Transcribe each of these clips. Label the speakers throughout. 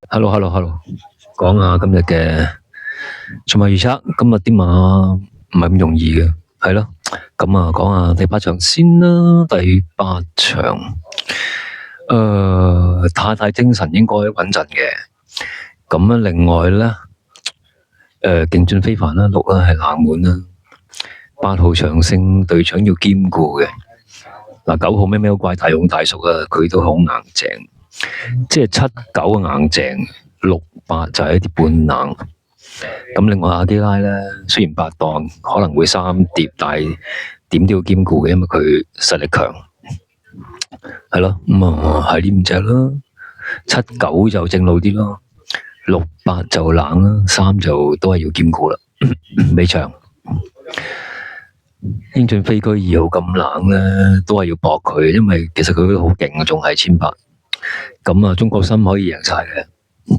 Speaker 1: Hello，講下今日嘅賽馬預測。今日啲馬唔係咁容易嘅，係咯。咁啊，講下第八場先啦。第八場，太精神應該穩陣嘅。咁啊，另外咧，勁進非凡啦，六啦係冷門啦。8號長勝隊長要兼顧嘅。嗱，9號咩咩怪大勇大叔啊，佢都好硬淨，即係7、9硬淨，6、8就係一啲半冷。咁另外阿基拉咧，雖然8檔可能會3跌，但係點都要兼顧嘅，因為佢實力強，係咯。咁啊係呢5隻啦，7、9就正路啲咯，6、8就冷啦，3就都係要兼顧啦。尾場英俊飛居2號咁冷咧，都係要搏佢，因為其實佢都好勁啊，仲係1800。咁啊，中國心可以贏晒嘅，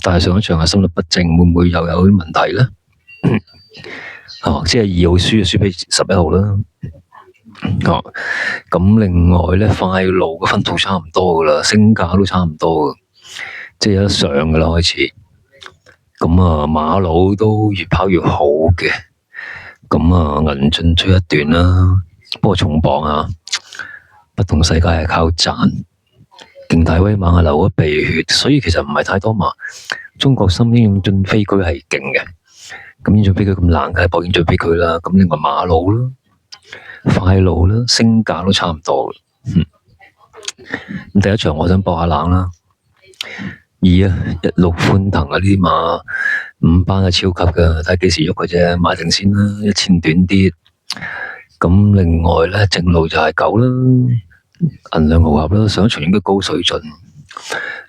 Speaker 1: 但係上一場係心律不正，會唔會又有啲問題咧？即係2號輸俾11號啦。咁另外咧，快路嘅分數差唔多噶啦，升價都差唔多噶，即係有得上噶啦開始。咁啊，馬佬都越跑越好嘅。咁啊，銀進追一段啦，不過重磅啊，不同世界係靠賺，勁大威猛啊流咗鼻血，所以其實唔係太多馬。中國心英俊飛居係勁嘅，咁英俊飛居咁冷，梗係搏英俊飛居啦。咁另外馬佬啦、快路啦、升價都差唔多。咁第一場我想搏下冷啦，2啊16歡騰啊，呢啲馬5班係超級噶，睇幾時喐嘅啫，買定先啦，1000短啲。咁另外咧，正路就係9啦，銀兩豪俠啦，上一場應該高水準，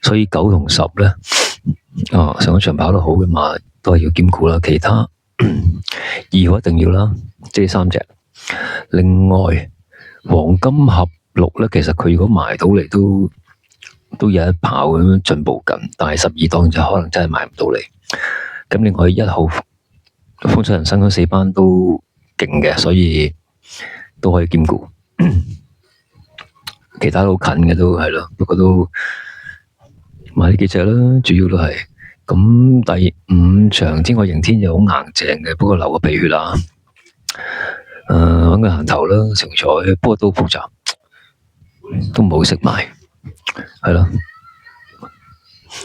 Speaker 1: 所以9同10咧，上一場跑得好嘅馬都係要兼顧啦。其他2號一定要啦，即係3隻。另外黃金合6咧，其實佢如果埋到嚟都有一跑咁樣進步緊，但係12檔就可能真係埋唔到嚟。咁另外1號風水人生嗰4班都勁嘅，所以都可以兼顧。其他都好近嘅都係咯，不過都買呢幾隻啦，主要都係。咁第5場天外迎天就好硬淨嘅，不過流個鼻血啦。搵個行頭啦，成彩，不過都複雜，都唔好識買，係咯。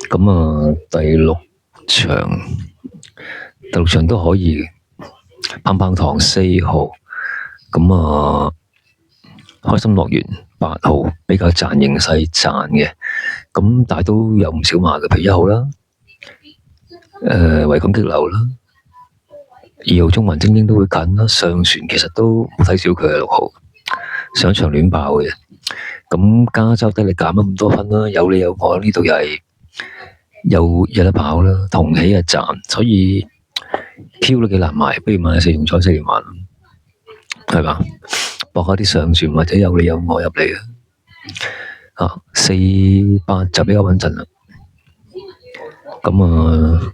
Speaker 1: 咁啊，第6場都可以，棒棒堂4號，咁啊，開心樂園8號比較賺形勢賺嘅，咁但係都有唔少馬嘅，譬如1號啦，維港激流啦，2號中環精英都會緊啦，上船其實都冇睇少佢嘅6號，上一場亂爆嘅，咁加州得你減咗咁多分啦，有你有我呢度又係有得跑啦，同起啊賺，所以 Q 都幾難買，不如買4重彩4連環，係嘛？博下啲上船或者有你有我入嚟啊！4、8就比較穩陣啦。咁啊，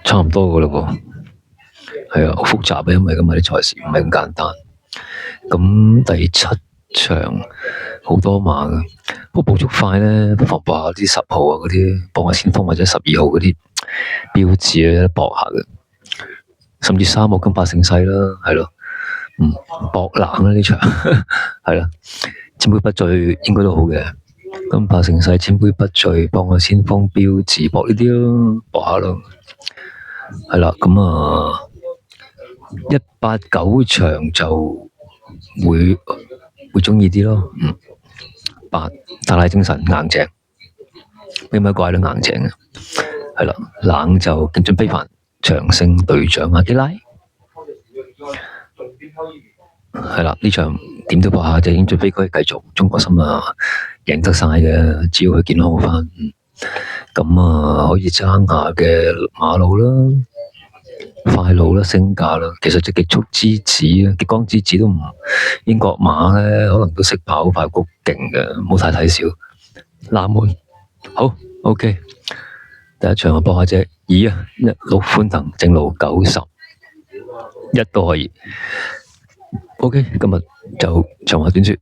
Speaker 1: 差唔多噶啦喎。係啊，好複雜嘅，因為今日啲賽事唔係咁簡單。咁第7場好多馬嘅，不過步速快咧，不妨搏下啲10號啊嗰啲，搏下先鋒或者12號嗰啲標誌咧，搏下嘅。甚至3號金髮盛世啦，係咯，搏冷啦呢場，係啦，千杯不醉應該都好嘅。金髮盛世、千杯不醉，搏下先鋒標誌，搏呢啲咯，搏下咯，係啦，咁啊189場就會鍾意啲咯，8大奶精神硬淨，咩咩怪都硬淨嘅，係啦，冷就勁進非凡。長勝隊長阿基拉，係啦，呢場點都搏下，就英俊飛居繼續中國心啊，贏得晒嘅，只要佢健康好返，咁啊可以爭下嘅馬路啦、快路啦、升價啦，其實隻極速之子啊、極光之子都唔英國馬咧，可能都識跑快谷勁嘅，唔好太睇小。冷門好 OK。第一場我搏下隻2啊，16歡騰正路90，1都可以。OK，今日就長話短說。